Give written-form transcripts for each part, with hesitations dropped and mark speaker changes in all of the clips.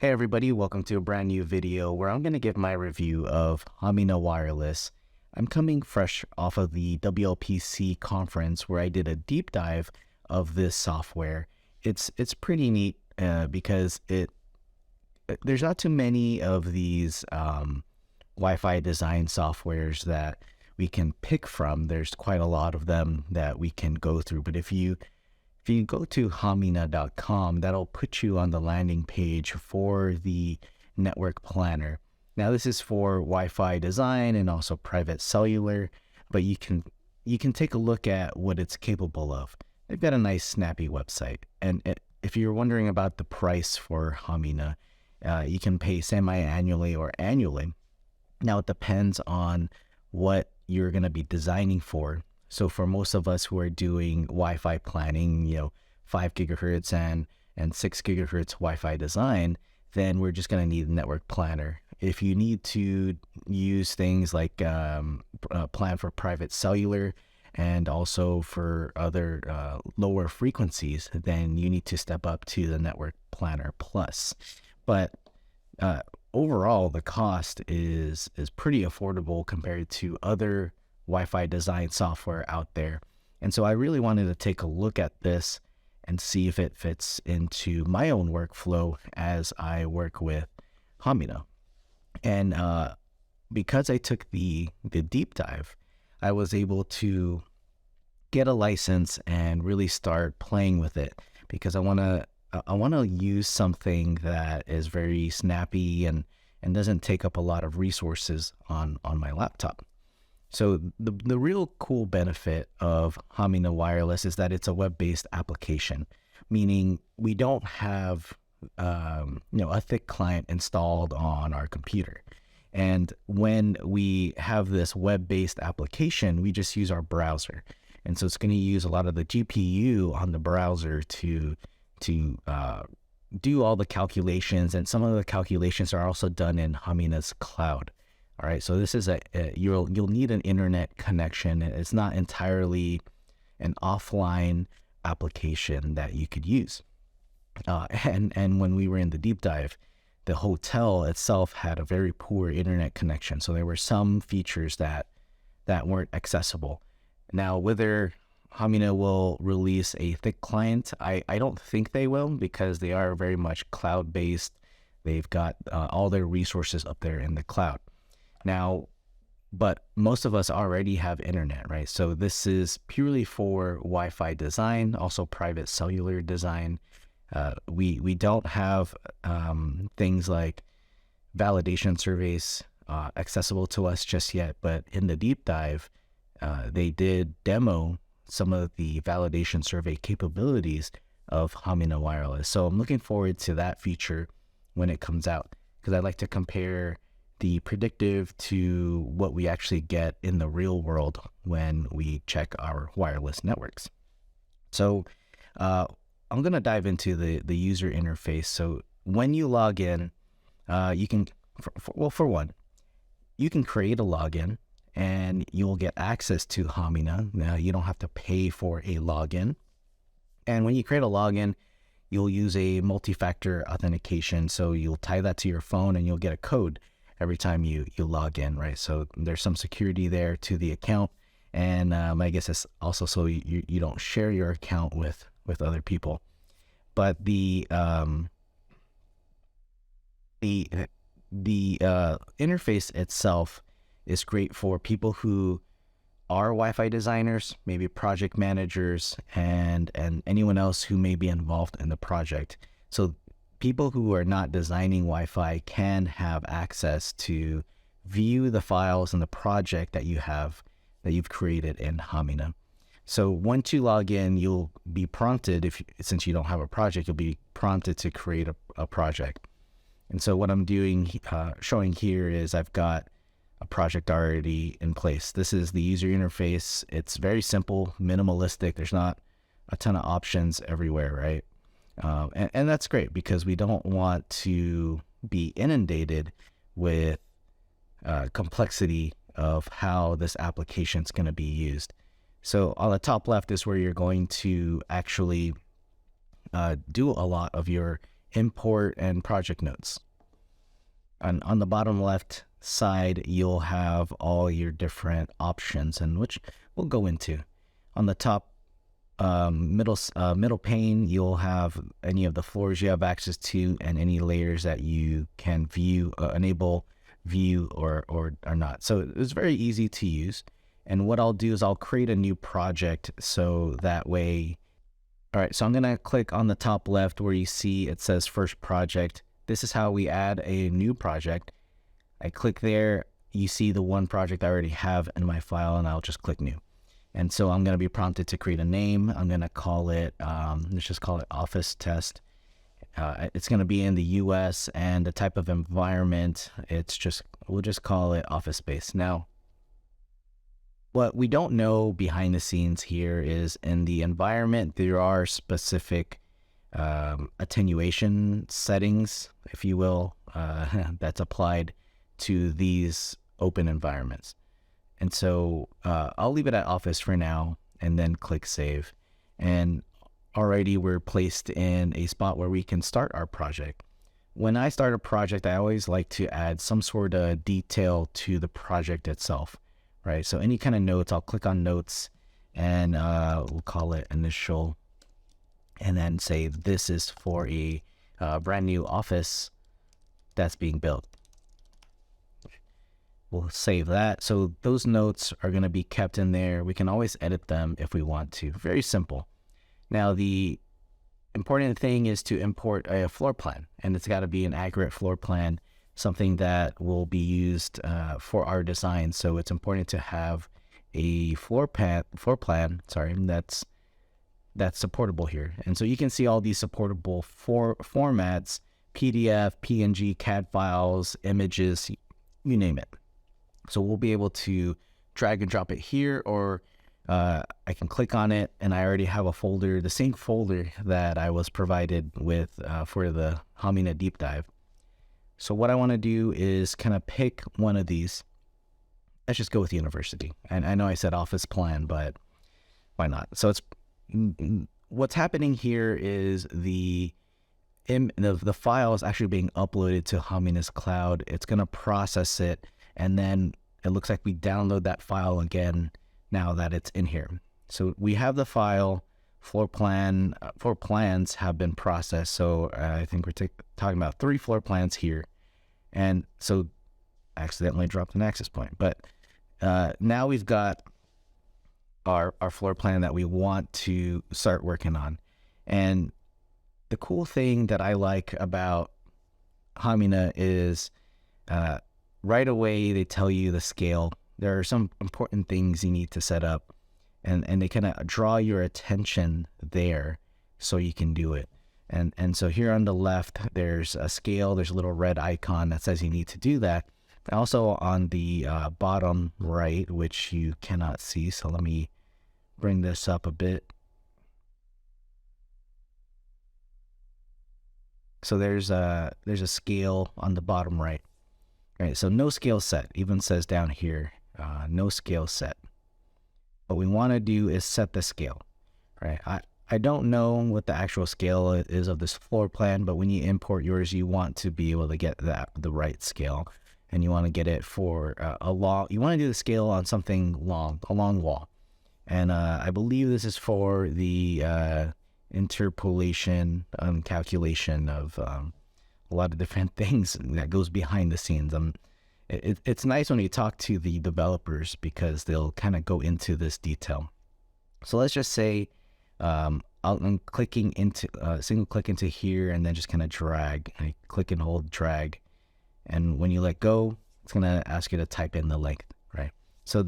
Speaker 1: Hey everybody, welcome to a brand new video where I'm going to give my review of Hamina Wireless. I'm coming fresh off of the WLPC conference where I did a deep dive of this software. It's pretty neat because there's not too many of these Wi-Fi design softwares that we can pick from. There's quite a lot of them that we can go through, but if you go to hamina.com, that'll put you on the landing page for the network planner. Now, this is for Wi-Fi design and also private cellular, but you can take a look at what it's capable of. They've got a nice, snappy website. And if you're wondering about the price for Hamina, you can pay semi-annually or annually. Now, it depends on what you're going to be designing for. So for most of us who are doing Wi-Fi planning, 5 gigahertz and 6 gigahertz Wi-Fi design, then we're just going to need a network planner. If you need to use things like plan for private cellular and also for other lower frequencies, then you need to step up to the network planner plus. But overall, the cost is pretty affordable compared to other Wi-Fi design software out there. And so I really wanted to take a look at this and see if it fits into my own workflow as I work with Hamina. And because I took the deep dive, I was able to get a license and really start playing with it because I want to use something that is very snappy and doesn't take up a lot of resources on my laptop. So the real cool benefit of Hamina Wireless is that it's a web-based application, meaning we don't have a thick client installed on our computer. And when we have this web-based application, we just use our browser. And so it's going to use a lot of the GPU on the browser to do all the calculations, and some of the calculations are also done in Hamina's cloud. All right, so this is you'll need an internet connection. It's not entirely an offline application that you could use. And when we were in the deep dive, the hotel itself had a very poor internet connection. So there were some features that weren't accessible. Now, whether Hamina will release a thick client, I don't think they will, because they are very much cloud-based. They've got all their resources up there in the cloud. Now, but most of us already have internet, right? So this is purely for Wi-Fi design, also private cellular design. We don't have things like validation surveys accessible to us just yet, but in the deep dive, they did demo some of the validation survey capabilities of Hamina Wireless. So I'm looking forward to that feature when it comes out, because I like to compare the predictive to what we actually get in the real world when we check our wireless networks. So I'm going to dive into the user interface. So when you log in, you can, for one, you can create a login and you'll get access to Hamina. Now, you don't have to pay for a login. And when you create a login, you'll use a multi-factor authentication. So you'll tie that to your phone and you'll get a code every time you log in, right? So there's some security there to the account. And I guess it's also so you don't share your account with other people. But the interface itself is great for people who are Wi-Fi designers, maybe project managers, and anyone else who may be involved in the project. So people who are not designing Wi-Fi can have access to view the files in the project that you've created in Hamina. So once you log in, you'll be prompted, since you don't have a project, you'll be prompted to create a project. And so what I'm doing, showing here, is I've got a project already in place. This is the user interface. It's very simple, minimalistic. There's not a ton of options everywhere, right? And that's great, because we don't want to be inundated with complexity of how this application is going to be used. So on the top left is where you're going to actually do a lot of your import and project notes. And on the bottom left side, you'll have all your different options, and which we'll go into. On the top middle pane, you'll have any of the floors you have access to and any layers that you can view, enable, view, or not. So it's very easy to use. And what I'll do is I'll create a new project so that way. All right, so I'm gonna click on the top left where you see it says first project. This is how we add a new project. I click there, you see the one project I already have in my file, and I'll just click new. And so I'm gonna be prompted to create a name. I'm gonna call it, let's just call it office test. It's gonna be in the US, and the type of environment, we'll just call it office space. Now, what we don't know behind the scenes here is in the environment, there are specific attenuation settings, if you will, that's applied to these open environments. And so I'll leave it at office for now and then click save. And already we're placed in a spot where we can start our project. When I start a project, I always like to add some sort of detail to the project itself. Right, so any kind of notes, I'll click on notes, and we'll call it initial, and then say this is for a brand new office that's being built. We'll save that. So those notes are going to be kept in there. We can always edit them if we want to. Very simple. Now, the important thing is to import a floor plan, and it's got to be an accurate floor plan, something that will be used for our design. So it's important to have a floor plan, that's supportable here. And so you can see all these supportable formats: PDF, PNG, CAD files, images, you name it. So we'll be able to drag and drop it here, or I can click on it and I already have a folder, the same folder that I was provided with for the Hamina deep dive. So what I want to do is kind of pick one of these. Let's just go with university. And I know I said office plan, but why not? So what's happening here is the file is actually being uploaded to Hamina's cloud. It's going to process it, and then it looks like we download that file again now that it's in here. So we have the file. Floor plans have been processed. So I think we're talking about 3 floor plans here. And so I accidentally dropped an access point. But now we've got our floor plan that we want to start working on. And the cool thing that I like about Hamina is right away they tell you the scale. There are some important things you need to set up. And they kind of draw your attention there so you can do it. And so here on the left, there's a scale. There's a little red icon that says you need to do that. Also on the bottom right, which you cannot see. So let me bring this up a bit. So there's a scale on the bottom right. All right, so no scale set. Even says down here, no scale set. What we want to do is set the scale, right? I don't know what the actual scale is of this floor plan, but when you import yours, you want to be able to get the right scale, and you want to get it for you want to do the scale on something long, a long wall. And I believe this is for the interpolation calculation of a lot of different things that goes behind the scenes. It's nice when you talk to the developers because they'll kind of go into this detail. So let's just say I'm clicking into single click into here and then just kind of drag. I click and hold drag, and when you let go, it's gonna ask you to type in the length, right? So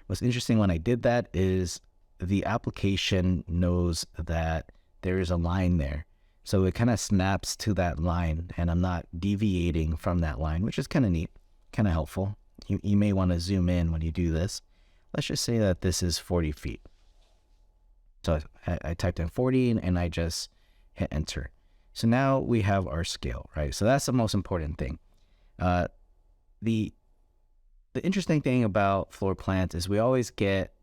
Speaker 1: what's interesting when I did that is the application knows that there is a line there, so it kind of snaps to that line, and I'm not deviating from that line, which is kind of neat. Kind of helpful. You may want to zoom in when you do this. Let's just say that this is 40 feet. So I typed in 40 and I just hit enter. So now we have our scale, right? So that's the most important thing. The interesting thing about floor plans is we always get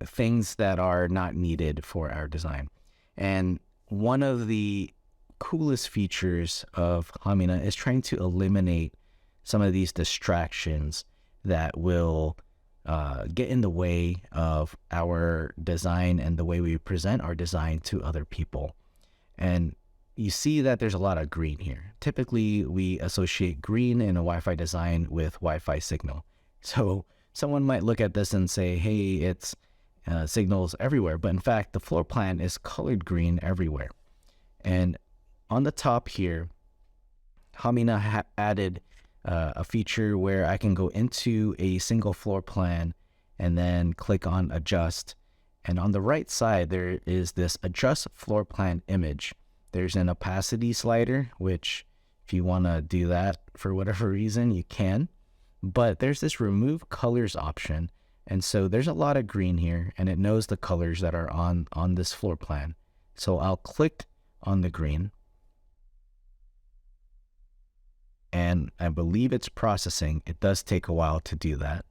Speaker 1: things that are not needed for our design. And one of the coolest features of Hamina is trying to eliminate some of these distractions that will get in the way of our design and the way we present our design to other people. And you see that there's a lot of green here. Typically, we associate green in a Wi-Fi design with Wi-Fi signal. So someone might look at this and say, hey, it's signals everywhere. But in fact, the floor plan is colored green everywhere. And on the top here, Hamina added a feature where I can go into a single floor plan and then click on adjust. And on the right side, there is this adjust floor plan image. There's an opacity slider, which if you want to do that for whatever reason, you can. But there's this remove colors option. And so there's a lot of green here, and it knows the colors that are on this floor plan. So I'll click on the green. And I believe it's processing. It does take a while to do that.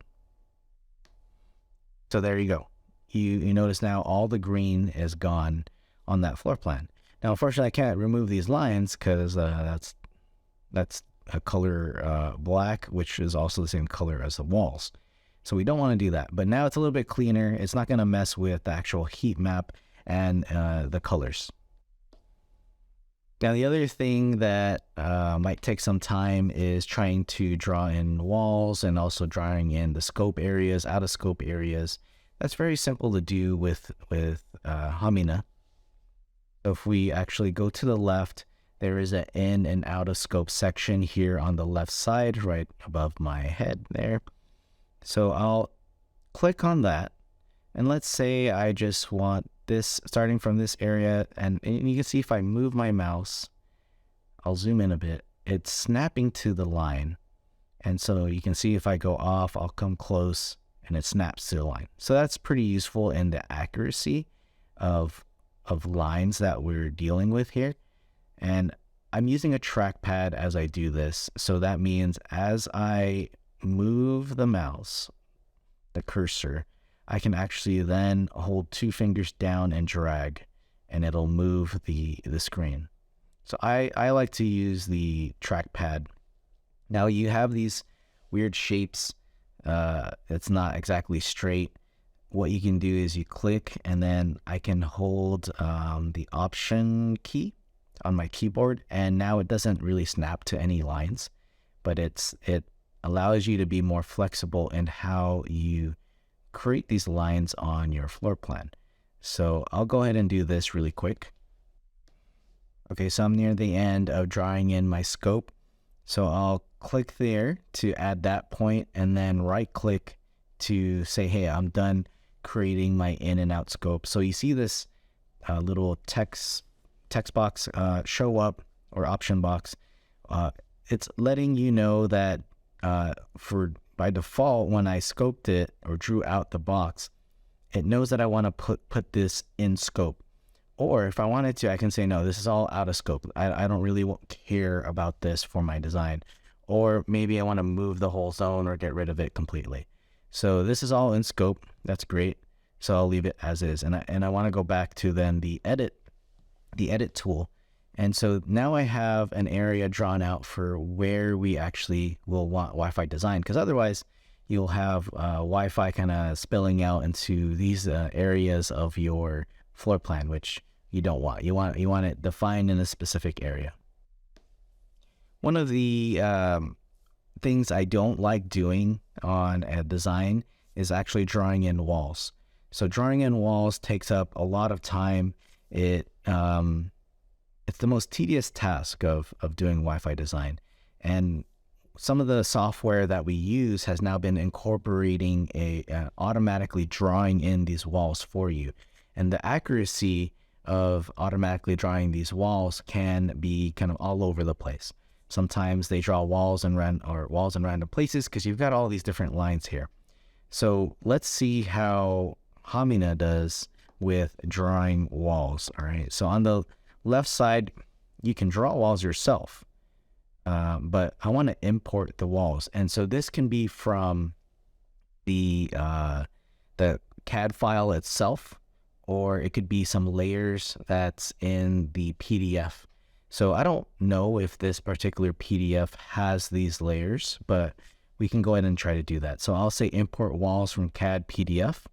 Speaker 1: So there you go. You notice now all the green is gone on that floor plan. Now, unfortunately, I can't remove these lines because that's a color black, which is also the same color as the walls. So we don't want to do that. But now it's a little bit cleaner. It's not going to mess with the actual heat map and the colors. Now, the other thing that might take some time is trying to draw in walls and also drawing in the scope areas, out of scope areas. That's very simple to do with Hamina. If we actually go to the left, there is an in and out of scope section here on the left side, right above my head there. So I'll click on that. And let's say I just want this starting from this area. And you can see if I move my mouse, I'll zoom in a bit, it's snapping to the line. And so you can see if I go off, I'll come close and it snaps to the line. So that's pretty useful in the accuracy of lines that we're dealing with here. And I'm using a trackpad as I do this. So that means as I move the mouse, the cursor, I can actually then hold 2 fingers down and drag, and it'll move the screen. So I like to use the trackpad. Now you have these weird shapes. It's not exactly straight. What you can do is you click, and then I can hold the Option key on my keyboard, and now it doesn't really snap to any lines, but it allows you to be more flexible in how you create these lines on your floor plan. So I'll go ahead and do this really quick. Okay, so I'm near the end of drawing in my scope. So I'll click there to add that point, and then right click to say, hey, I'm done creating my in and out scope. So you see this little text box show up, or option box. It's letting you know that by default, when I scoped it or drew out the box, it knows that I want to put this in scope. Or if I wanted to, I can say, no, this is all out of scope. I don't really care about this for my design. Or maybe I want to move the whole zone or get rid of it completely. So this is all in scope. That's great. So I'll leave it as is. And I want to go back to then the edit tool. And so now I have an area drawn out for where we actually will want Wi-Fi design, because otherwise you'll have Wi-Fi kind of spilling out into these areas of your floor plan, which you don't want. You want it defined in a specific area. One of the things I don't like doing on a design is actually drawing in walls. So drawing in walls takes up a lot of time. It's the most tedious task of doing Wi-Fi design. And some of the software that we use has now been incorporating automatically drawing in these walls for you. And the accuracy of automatically drawing these walls can be kind of all over the place. Sometimes they draw walls in random places because you've got all these different lines here. So let's see how Hamina does with drawing walls. All right. So on the left side, you can draw walls yourself, but I want to import the walls. And so this can be from the CAD file itself, or it could be some layers that's in the PDF. So I don't know if this particular PDF has these layers, but we can go ahead and try to do that. So I'll say import walls from CAD PDF.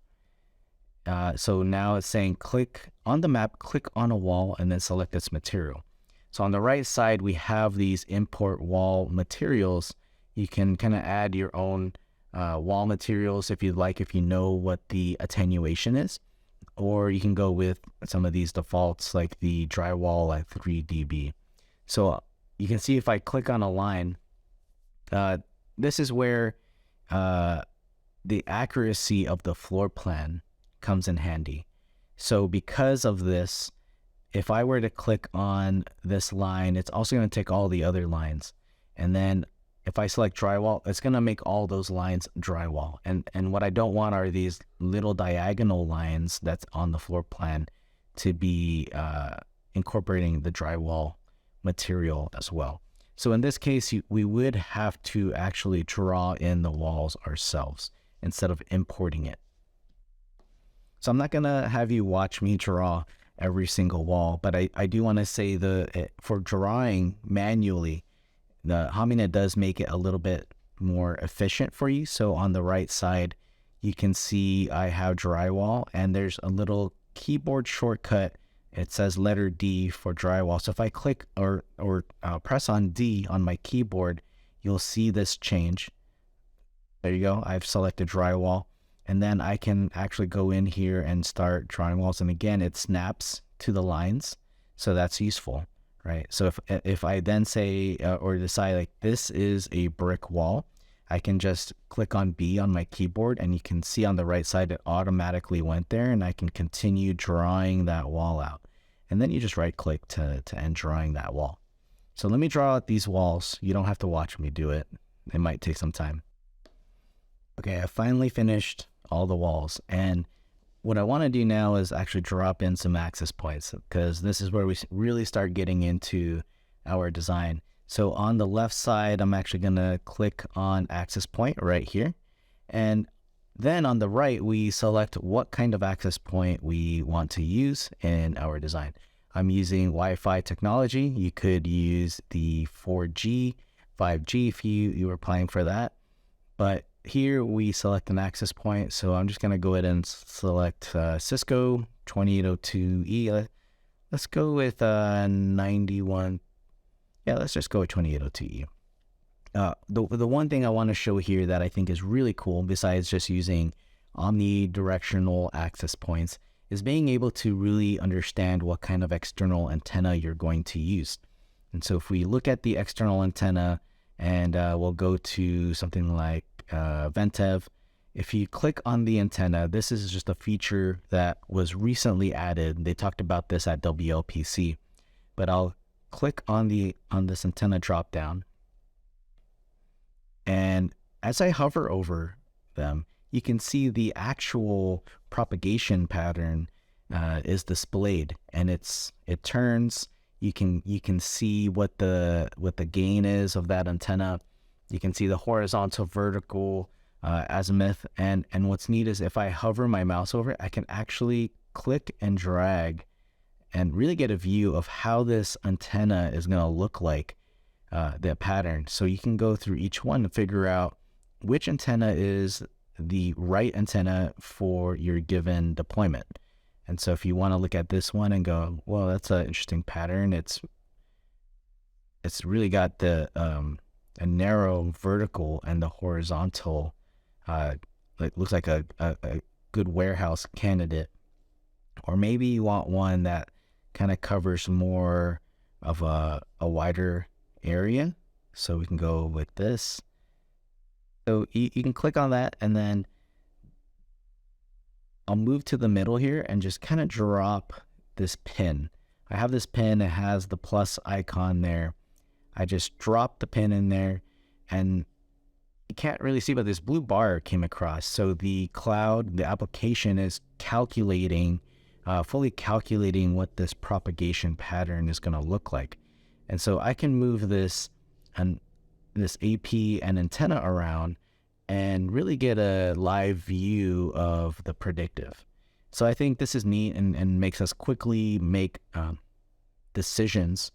Speaker 1: So now it's saying click on the map, click on a wall, and then select this material. So on the right side, we have these import wall materials. You can kind of add your own wall materials if you'd like, if you know what the attenuation is, or you can go with some of these defaults like the drywall at 3 dB. So you can see if I click on a line, this is where the accuracy of the floor plan comes in handy. So because of this, if I were to click on this line, it's also going to take all the other lines. And then if I select drywall, it's going to make all those lines drywall. And what I don't want are these little diagonal lines that's on the floor plan to be incorporating the drywall material as well. So in this case, we would have to actually draw in the walls ourselves instead of importing it. So I'm not going to have you watch me draw every single wall, but I do want to say for drawing manually, the Hamina does make it a little bit more efficient for you. So on the right side, you can see I have drywall, and there's a little keyboard shortcut. It says letter D for drywall. So if I click or press on D on my keyboard, you'll see this change. There you go. I've selected drywall. And then I can actually go in here and start drawing walls. And again, it snaps to the lines. So that's useful, right? So if I then say or decide like this is a brick wall, I can just click on B on my keyboard, and you can see on the right side it automatically went there, and I can continue drawing that wall out. And then you just right click to end drawing that wall. So let me draw out these walls. You don't have to watch me do it. It might take some time. Okay, I finally finished all the walls, and what I want to do now is actually drop in some access points, because this is where we really start getting into our design. So on the left side, I'm actually going to click on access point right here, and then on the right we select what kind of access point we want to use in our design. I'm using Wi-Fi technology. You could use the 4G, 5G if you were applying for that, but here we select an access point. So I'm just going to go ahead and select Cisco 2802E. Let's go with 91. Yeah, let's just go with 2802E. The one thing I want to show here that I think is really cool, besides just using omnidirectional access points, is being able to really understand what kind of external antenna you're going to use. And so if we look at the external antenna, and we'll go to something like Ventev. If you click on the antenna, this is just a feature that was recently added. They talked about this at WLPC, but I'll click on this antenna drop down, and as I hover over them, you can see the actual propagation pattern is displayed, and it turns. You can see what the gain is of that antenna. You can see the horizontal, vertical, azimuth, and what's neat is if I hover my mouse over it, I can actually click and drag and really get a view of how this antenna is going to look like, the pattern. So you can go through each one to figure out which antenna is the right antenna for your given deployment. And so if you want to look at this one and go, well, that's an interesting pattern. It's really got the a narrow vertical and the horizontal. It looks like a good warehouse candidate. Or maybe you want one that kind of covers more of a wider area. So we can go with this. So you can click on that, and then I'll move to the middle here and just kind of drop this pin. I have this pin, it has the plus icon there. I just dropped the pin in there, and you can't really see, but this blue bar came across. So the cloud, the application is calculating, fully calculating what this propagation pattern is going to look like. And so I can move this AP and antenna around and really get a live view of the predictive. So I think this is neat and makes us quickly make decisions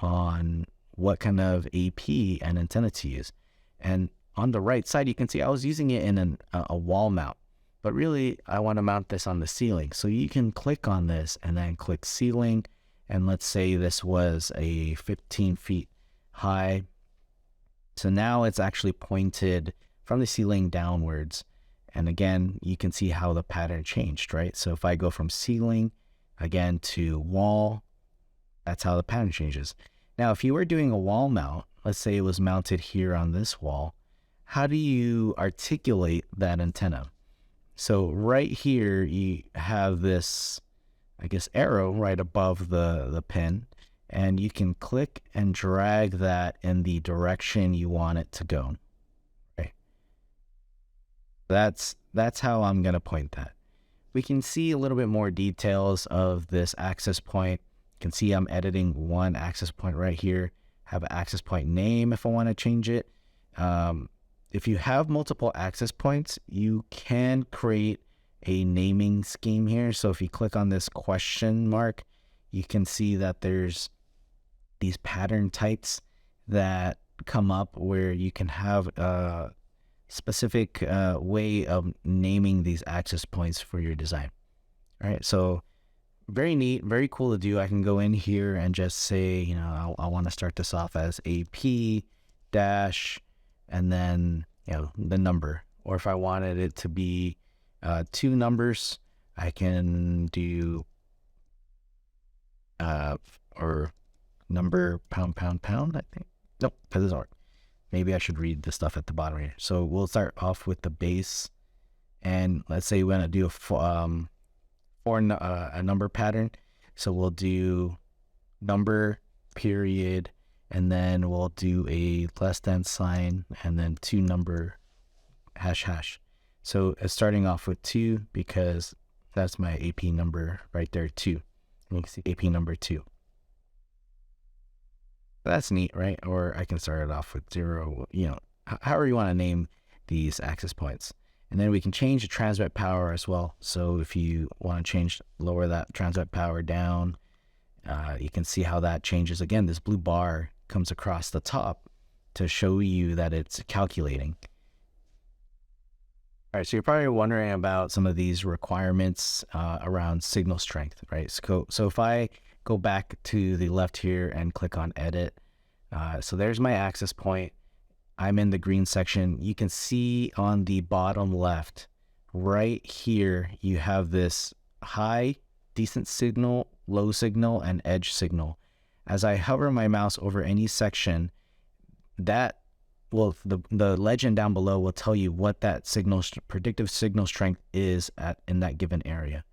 Speaker 1: on what kind of AP and antenna to use. And on the right side, you can see I was using it in a wall mount, but really I want to mount this on the ceiling. So you can click on this and then click ceiling. And let's say this was a 15 feet high. So now it's actually pointed from the ceiling downwards. And again, you can see how the pattern changed, right? So if I go from ceiling again to wall, that's how the pattern changes. Now, if you were doing a wall mount, let's say it was mounted here on this wall, how do you articulate that antenna? So right here, you have this, I guess, arrow right above the pin, and you can click and drag that in the direction you want it to go. Okay. That's how I'm going to point that. We can see a little bit more details of this access point. You can see I'm editing one access point right here. Have an access point name if I want to change it. If you have multiple access points, you can create a naming scheme here. So if you click on this question mark, you can see that there's these pattern types that come up where you can have a specific way of naming these access points for your design. All right, so very neat, very cool to do. I can go in here and just say, you know, I want to start this off as AP dash and then, you know, the number. Or if I wanted it to be 2 numbers, I can do or number pound, I think. Nope, that doesn't work. Maybe I should read the stuff at the bottom here. So we'll start off with the base. And let's say we want to do a number pattern. So we'll do number, period, and then we'll do a less than sign, and then 2 number, hash. So it's starting off with 2 because that's my AP number right there, 2. And you can see AP number 2. That's neat, right? Or I can start it off with 0, you know, however you want to name these access points. And then we can change the transmit power as well. So if you want to lower that transmit power down, you can see how that changes. Again, this blue bar comes across the top to show you that it's calculating. All right, so you're probably wondering about some of these requirements around signal strength, right? So if I go back to the left here and click on edit, so there's my access point. I'm in the green section. You can see on the bottom left, right here, you have this high, decent signal, low signal, and edge signal. As I hover my mouse over any section, the legend down below will tell you what that predictive signal strength is in that given area.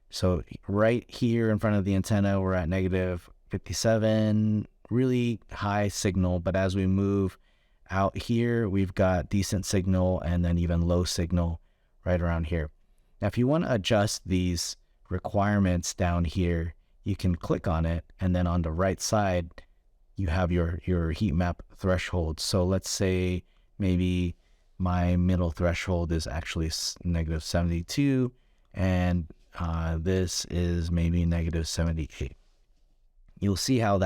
Speaker 1: So right here in front of the antenna, we're at negative 57, really high signal. But as we move out here, we've got decent signal and then even low signal right around here. Now, if you want to adjust these requirements down here, you can click on it, and then on the right side, you have your heat map threshold. So let's say maybe my middle threshold is actually negative 72, and this is maybe negative 78. You'll see how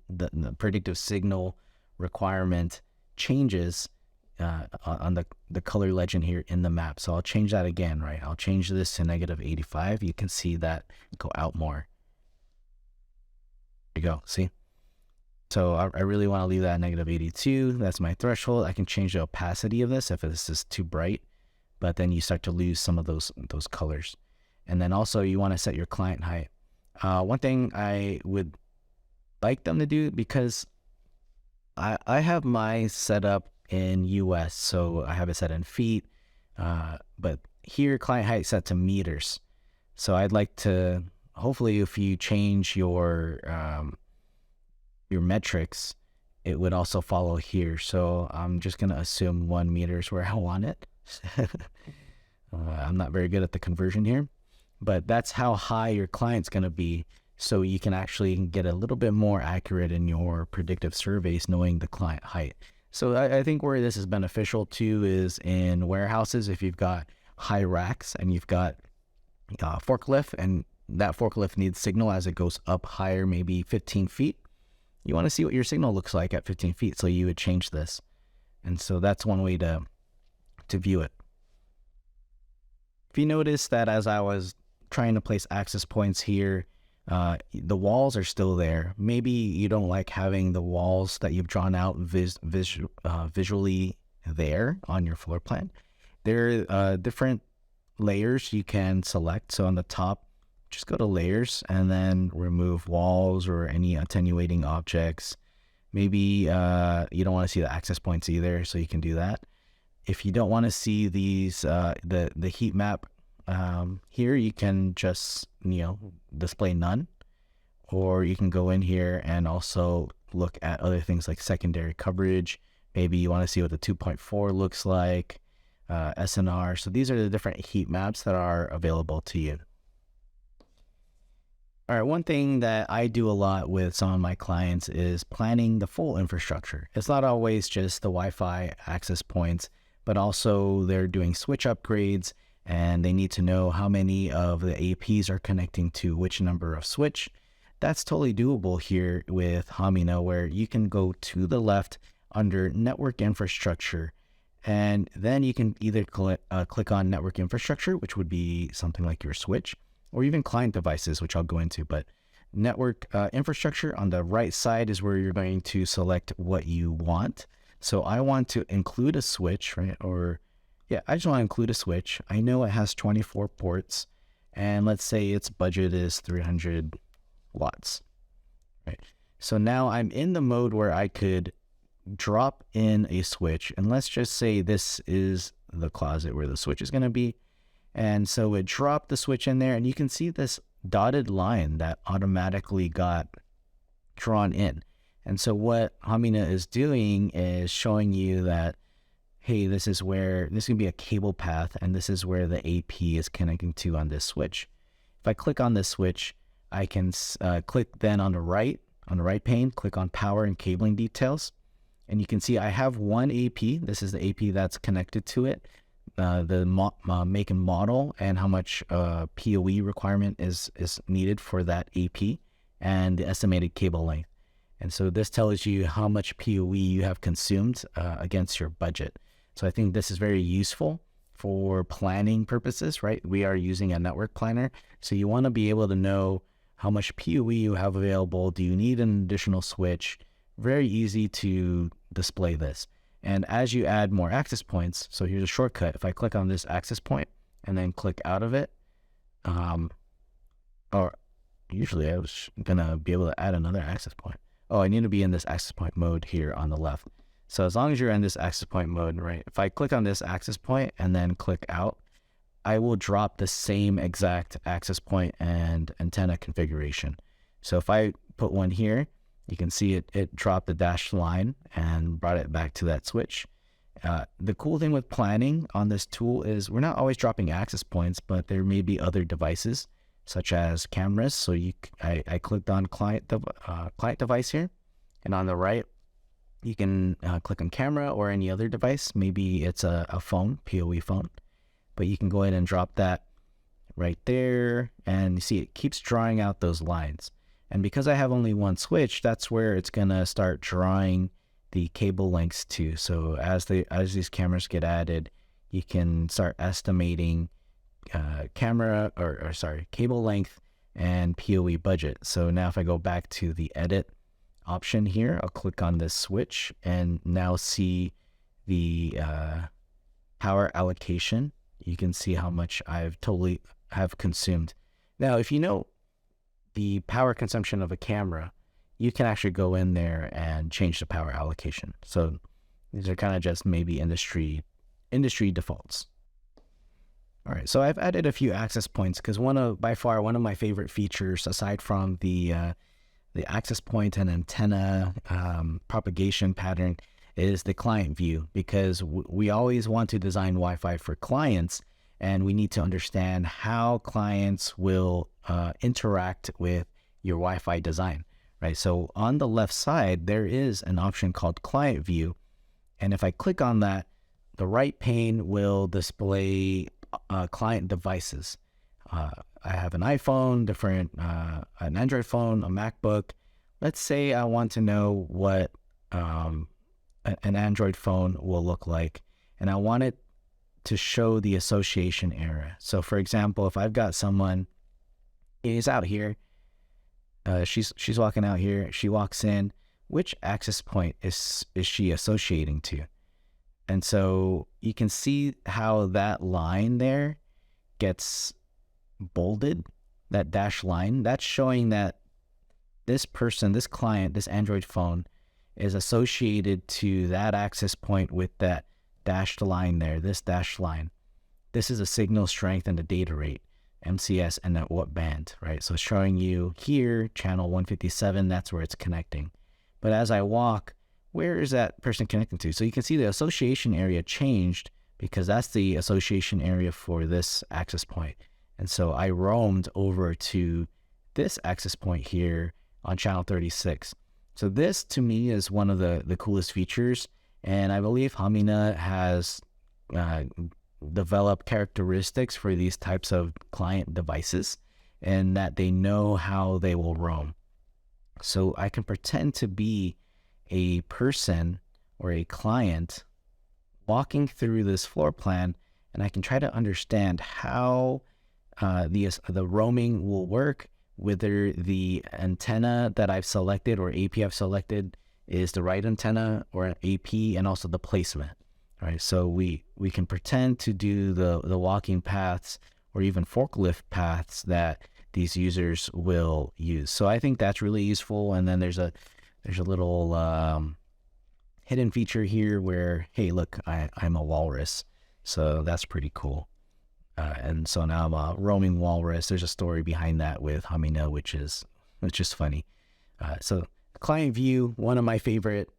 Speaker 1: the predictive signal requirement changes on the color legend here in the map. So I'll change that again, right? I'll change this to negative 85. You can see that go out more. There you go, see? So I really want to leave that at negative 82. That's my threshold. I can change the opacity of this if this is too bright, but then you start to lose some of those colors. And then also you want to set your client height. One thing I would like them to do, because I have my setup in US, so I have it set in feet, but here client height set to meters. So I'd like to, hopefully if you change your metrics, it would also follow here. So I'm just going to assume 1 meter is where I want it. I'm not very good at the conversion here, but that's how high your client's going to be. So you can actually get a little bit more accurate in your predictive surveys, knowing the client height. So I think where this is beneficial too is in warehouses. If you've got high racks and you've got forklift, and that forklift needs signal as it goes up higher, maybe 15 feet, you want to see what your signal looks like at 15 feet. So you would change this. And so that's one way to view it. If you notice that as I was trying to place access points here, the walls are still there. Maybe you don't like having the walls that you've drawn out visually there on your floor plan. There are different layers you can select. So on the top, just go to layers and then remove walls or any attenuating objects. Maybe you don't want to see the access points either, so you can do that. If you don't want to see these, the heat map here, you can just, display none, or you can go in here and also look at other things like secondary coverage. Maybe you want to see what the 2.4 looks like, SNR. So these are the different heat maps that are available to you. All right, one thing that I do a lot with some of my clients is planning the full infrastructure. It's not always just the Wi-Fi access points, but also they're doing switch upgrades, and they need to know how many of the APs are connecting to which number of switch. That's totally doable here with Hamina, where you can go to the left under network infrastructure, and then you can either click on network infrastructure, which would be something like your switch, or even client devices, which I'll go into. But network infrastructure on the right side is where you're going to select what you want. So I want to include a switch, right? I just want to include a switch. I know it has 24 ports, and let's say its budget is 300 watts, right? So now I'm in the mode where I could drop in a switch, and let's just say this is the closet where the switch is going to be. And so it dropped the switch in there, and you can see this dotted line that automatically got drawn in. And so what Hamina is doing is showing you that, hey, this is going to be a cable path, and this is where the AP is connecting to on this switch. If I click on this switch, I can click then on the right pane, click on power and cabling details. And you can see I have one AP. This is the AP that's connected to it. The make and model and how much PoE requirement is needed for that AP, and the estimated cable length. And so this tells you how much PoE you have consumed against your budget. So I think this is very useful for planning purposes, right? We are using a network planner. So you want to be able to know how much PoE you have available. Do you need an additional switch? Very easy to display this. And as you add more access points, so here's a shortcut. If I click on this access point and then click out of it, or usually I was going to be able to add another access point. Oh, I need to be in this access point mode here on the left. So as long as you're in this access point mode, right? If I click on this access point and then click out, I will drop the same exact access point and antenna configuration. So if I put one here, you can see it dropped the dashed line and brought it back to that switch. The cool thing with planning on this tool is we're not always dropping access points, but there may be other devices such as cameras. So I clicked on client device here, and on the right, you can click on camera or any other device. Maybe it's a phone, PoE phone, but you can go ahead and drop that right there, and you see it keeps drawing out those lines. And because I have only one switch, that's where it's going to start drawing the cable lengths to. So as these cameras get added, you can start estimating cable length and PoE budget. So now if I go back to the edit option here, I'll click on this switch and now see the power allocation. You can see how much I've totally have consumed. Now, if you know the power consumption of a camera, you can actually go in there and change the power allocation. So these are kind of just maybe industry defaults. All right, so I've added a few access points because by far one of my favorite features, aside from the access point and antenna propagation pattern, is the client view, because we always want to design Wi-Fi for clients, and we need to understand how clients will interact with your Wi-Fi design, right? So on the left side, there is an option called client view. And if I click on that, the right pane will display client devices. I have an iPhone, an Android phone, a MacBook, let's say I want to know what um, an Android phone will look like, and I want it to show the association area. So, for example, if I've got someone is out here, she's walking out here, she walks in. Which access point is she associating to? And so you can see how that line there gets bolded, that dash line. That's showing that this person, this client, this Android phone is associated to that access point with that dashed line there, this dashed line. This is a signal strength and the data rate, MCS, and at what band, right? So it's showing you here, channel 157, that's where it's connecting. But as I walk, where is that person connecting to? So you can see the association area changed because that's the association area for this access point. And so I roamed over to this access point here on channel 36. So this to me is one of the coolest features. And I believe Hamina has developed characteristics for these types of client devices and that they know how they will roam. So I can pretend to be a person or a client walking through this floor plan, and I can try to understand how the roaming will work, whether the antenna that I've selected or AP I've selected is the right antenna or AP, and also the placement. Right, so we can pretend to do the walking paths or even forklift paths that these users will use. So I think that's really useful. And then there's a little hidden feature here where, hey, look, I'm a walrus. So that's pretty cool. And so now I'm a roaming walrus. There's a story behind that with Hamina, which is funny. So client view, one of my favorite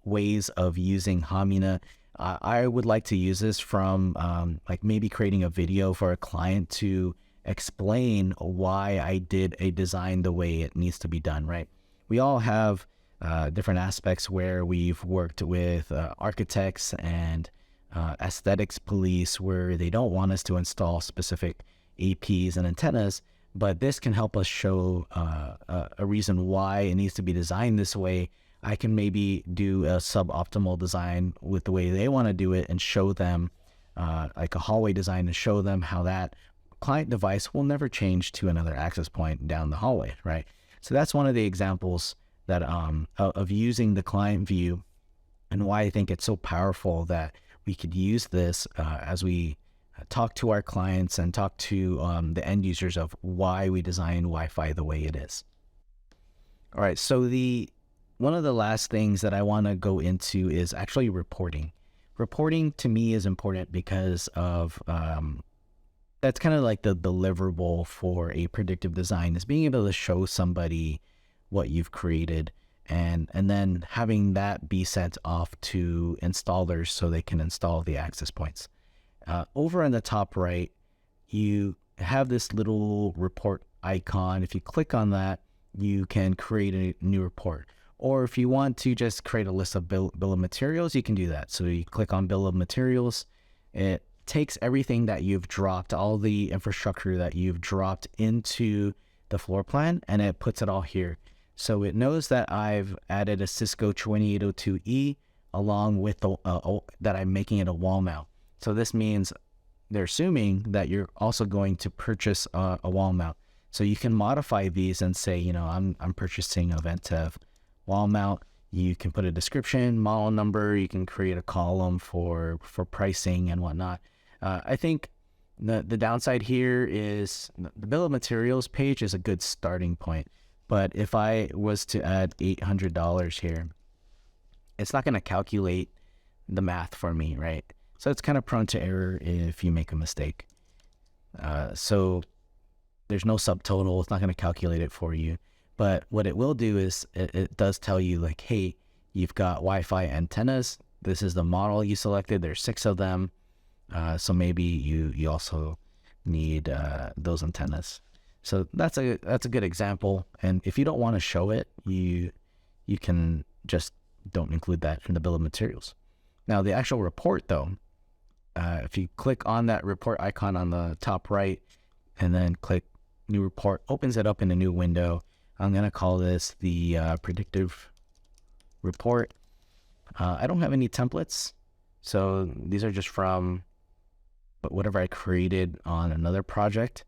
Speaker 1: ways of using Hamina. I would like to use this from like maybe creating a video for a client to explain why I did a design the way it needs to be done, right? We all have different aspects where we've worked with architects and aesthetics police where they don't want us to install specific APs and antennas, but this can help us show a reason why it needs to be designed this way. I can maybe do a suboptimal design with the way they want to do it and show them like a hallway design and show them how that client device will never change to another access point down the hallway, right? So that's one of the examples that of using the client view and why I think it's so powerful that we could use this as we talk to our clients and talk to the end users of why we design Wi-Fi the way it is. All right, so one of the last things that I want to go into is actually reporting. Reporting to me is important because of that's kind of like the deliverable for a predictive design, is being able to show somebody what you've created and then having that be sent off to installers so they can install the access points. Over in the top right, you have this little report icon. If you click on that, you can create a new report. Or if you want to just create a list of bill of materials, you can do that. So you click on bill of materials. It takes everything that you've dropped, all the infrastructure that you've dropped into the floor plan, and it puts it all here. So it knows that I've added a Cisco 2802E along with that I'm making it a wall mount. So this means they're assuming that you're also going to purchase a wall mount. So you can modify these and say, I'm purchasing a Ventev wall mount. You can put a description, model number. You can create a column for pricing and whatnot. I think the downside here is the bill of materials page is a good starting point. But if I was to add $800 here, it's not going to calculate the math for me, right? So it's kind of prone to error if you make a mistake. So there's no subtotal. It's not going to calculate it for you. But what it will do is it does tell you like, hey, you've got Wi-Fi antennas. This is the model you selected. There's 6 of them. So maybe you also need those antennas. So that's a good example. And if you don't want to show it, you can just don't include that in the bill of materials. Now the actual report though, if you click on that report icon on the top right and then click new report, opens it up in a new window. I'm going to call this the predictive report. I don't have any templates, so these are just from whatever I created on another project,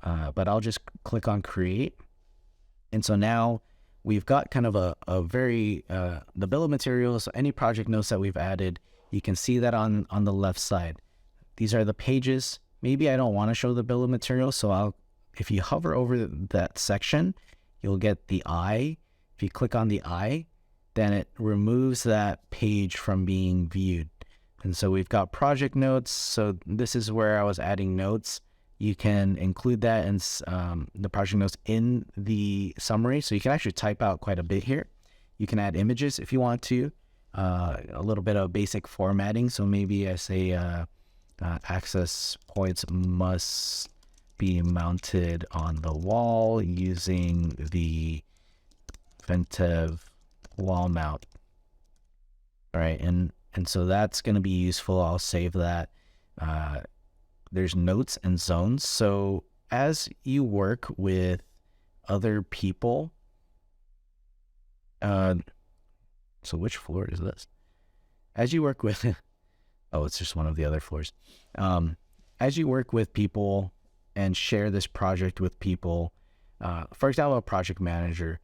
Speaker 1: but I'll just click on create. And so now we've got kind of a very, the bill of materials, any project notes that we've added, you can see that on the left side. These are the pages. Maybe I don't want to show the bill of materials, so if you hover over that section, you'll get the eye. If you click on the eye, then it removes that page from being viewed. And so we've got project notes. So this is where I was adding notes. You can include that in the project notes in the summary. So you can actually type out quite a bit here. You can add images if you want to, a little bit of basic formatting. So maybe I say access points must be mounted on the wall using the Ventev wall mount. All right, and so that's going to be useful. I'll save that. There's notes and zones. So as you work with other people, so which floor is this? As you work with, oh, it's just one of the other floors. As you work with people and share this project with people, for example, a project manager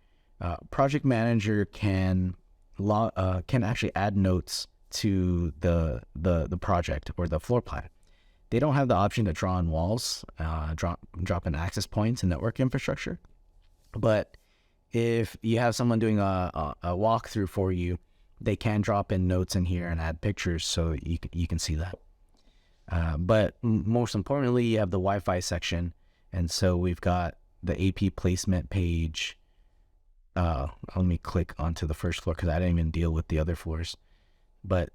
Speaker 1: can actually add notes to the project or the floor plan. They don't have the option to draw on walls, drop in access points and network infrastructure. But if you have someone doing a walkthrough for you, they can drop in notes in here and add pictures so you can see that. But most importantly, you have the Wi-Fi section. And so we've got the AP placement page. Let me click onto the first floor because I didn't even deal with the other floors. But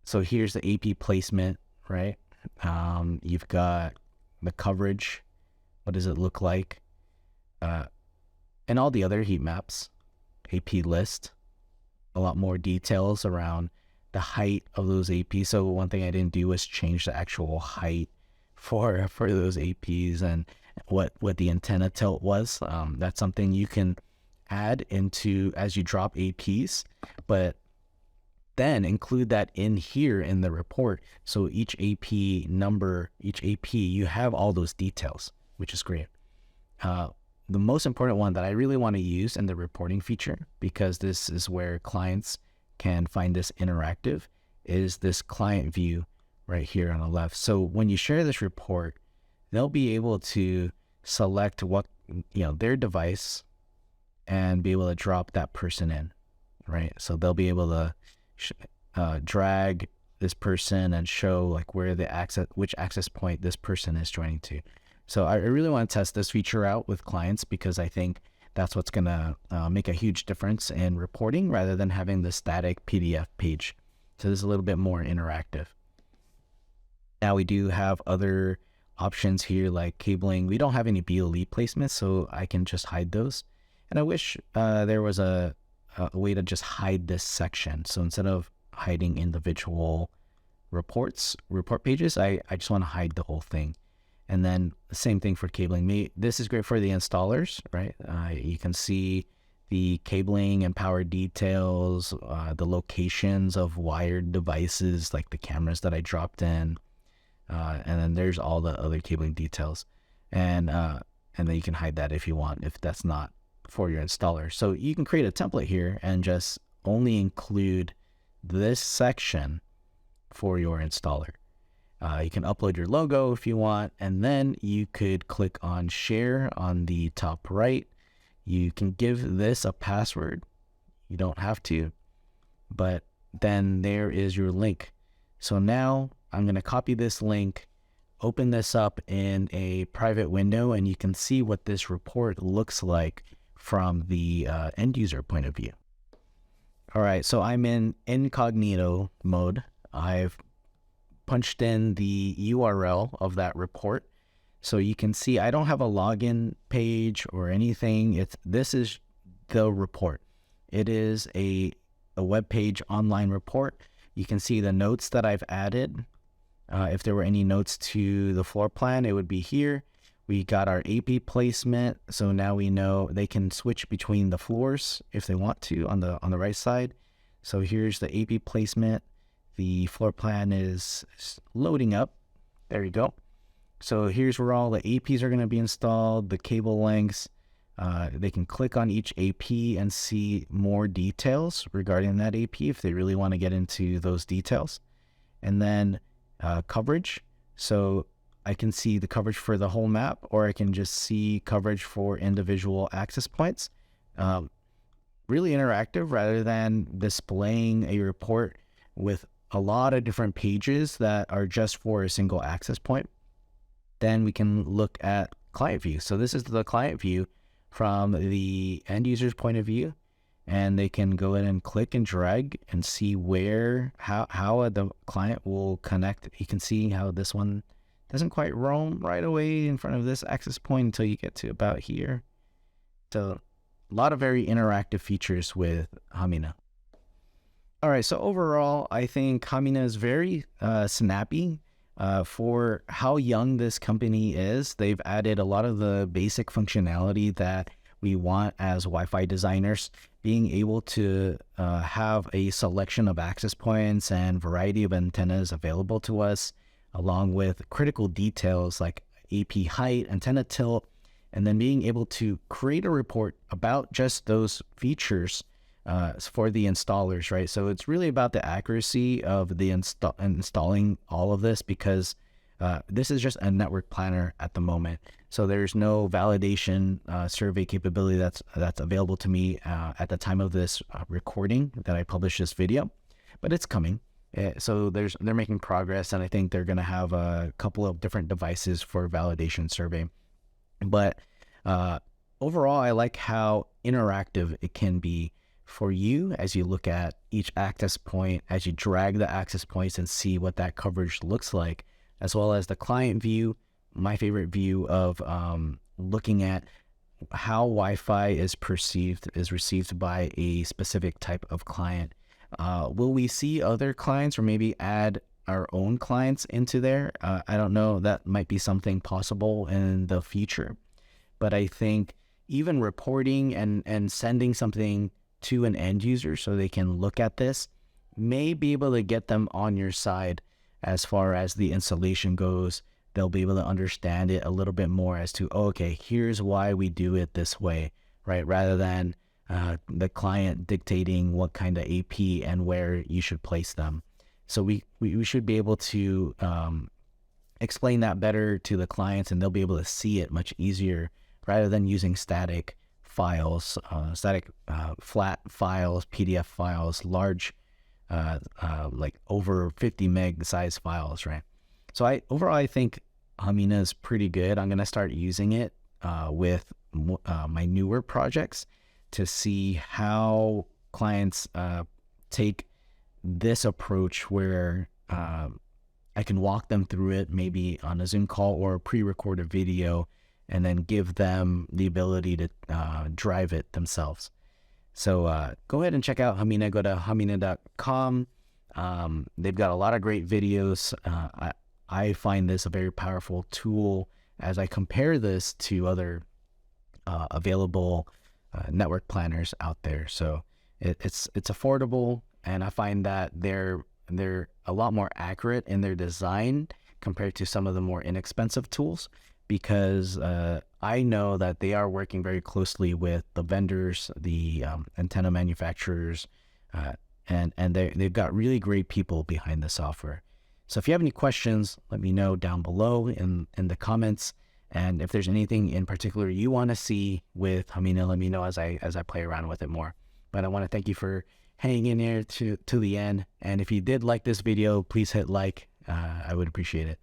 Speaker 1: so here's the AP placement, right? You've got the coverage. What does it look like? And all the other heat maps, AP list, a lot more details around the height of those APs. So one thing I didn't do was change the actual height for those APs and what the antenna tilt was. That's something you can add into as you drop APs, but then include that in here in the report. So each AP number, each AP, you have all those details, which is great. The most important one that I really want to use in the reporting feature, because this is where clients can find this interactive, is this client view right here on the left. So when you share this report, they'll be able to select what, their device and be able to drop that person in, right? So they'll be able to drag this person and show like where which access point this person is joining to. So I really want to test this feature out with clients because I think that's what's going to make a huge difference in reporting rather than having the static PDF page. So this is a little bit more interactive. Now we do have other options here like cabling. We don't have any BLE placements, so I can just hide those. And I wish there was a way to just hide this section. So instead of hiding individual report pages, I just want to hide the whole thing. And then the same thing for cabling. This is great for the installers, right? You can see the cabling and power details, the locations of wired devices, like the cameras that I dropped in. And then there's all the other cabling details. And then you can hide that if you want, if that's not for your installer. So you can create a template here and just only include this section for your installer. You can upload your logo if you want, and then you could click on share on the top right. You can give this a password. You don't have to, but then there is your link. So now I'm going to copy this link, open this up in a private window, and you can see what this report looks like from the end user point of view. All right, so I'm in incognito mode. I've punched in the URL of that report. So you can see I don't have a login page or anything. This is the report. It is a web page online report. You can see the notes that I've added. If there were any notes to the floor plan, it would be here. We got our AP placement, so now we know they can switch between the floors if they want to on the right side. So here's the AP placement. The floor plan is loading up. There you go. So here's where all the APs are going to be installed, the cable lengths. They can click on each AP and see more details regarding that AP if they really want to get into those details. And then coverage. So I can see the coverage for the whole map, or I can just see coverage for individual access points. Really interactive rather than displaying a report with a lot of different pages that are just for a single access point. Then we can look at client view. So this is the client view from the end user's point of view, and they can go in and click and drag and see how the client will connect. You can see how this one doesn't quite roam right away in front of this access point until you get to about here. So a lot of very interactive features with Hamina. All right, so overall, I think Hamina is very snappy. For how young this company is, they've added a lot of the basic functionality that we want as Wi-Fi designers, being able to have a selection of access points and variety of antennas available to us, along with critical details like AP height, antenna tilt, and then being able to create a report about just those features for the installers, right? So it's really about the accuracy of the installing all of this, because this is just a network planner at the moment. So there's no validation survey capability that's available to me at the time of this recording that I publish this video, but it's coming. So they're making progress, and I think they're going to have a couple of different devices for validation survey. But overall, I like how interactive it can be for you as you look at each access point, as you drag the access points and see what that coverage looks like, as well as the client view. My favorite view of looking at how Wi-Fi is received by a specific type of client. Will we see other clients, or maybe add our own clients into there? I don't know. That might be something possible in the future. But I think even reporting and sending something to an end user so they can look at this may be able to get them on your side as far as the installation goes. They'll be able to understand it a little bit more as to, oh, okay, here's why we do it this way, right? Rather than the client dictating what kind of AP and where you should place them. So we should be able to explain that better to the clients, and they'll be able to see it much easier rather than using static files, flat files, PDF files, large, like over 50 meg size files, right? So overall, I think Hamina is pretty good. I'm going to start using it with my newer projects to see how clients take this approach where I can walk them through it, maybe on a Zoom call or a pre-recorded video, and then give them the ability to drive it themselves. So go ahead and check out Hamina. Go to hamina.com. They've got a lot of great videos. I find this a very powerful tool as I compare this to other available network planners out there. So it's affordable, and I find that they're a lot more accurate in their design compared to some of the more inexpensive tools, because I know that they are working very closely with the vendors, the antenna manufacturers, and they've got really great people behind the software. So if you have any questions, let me know down below in the comments. And if there's anything in particular you want to see with Hamina, let me know as I play around with it more. But I want to thank you for hanging in there to the end. And if you did like this video, please hit like. I would appreciate it.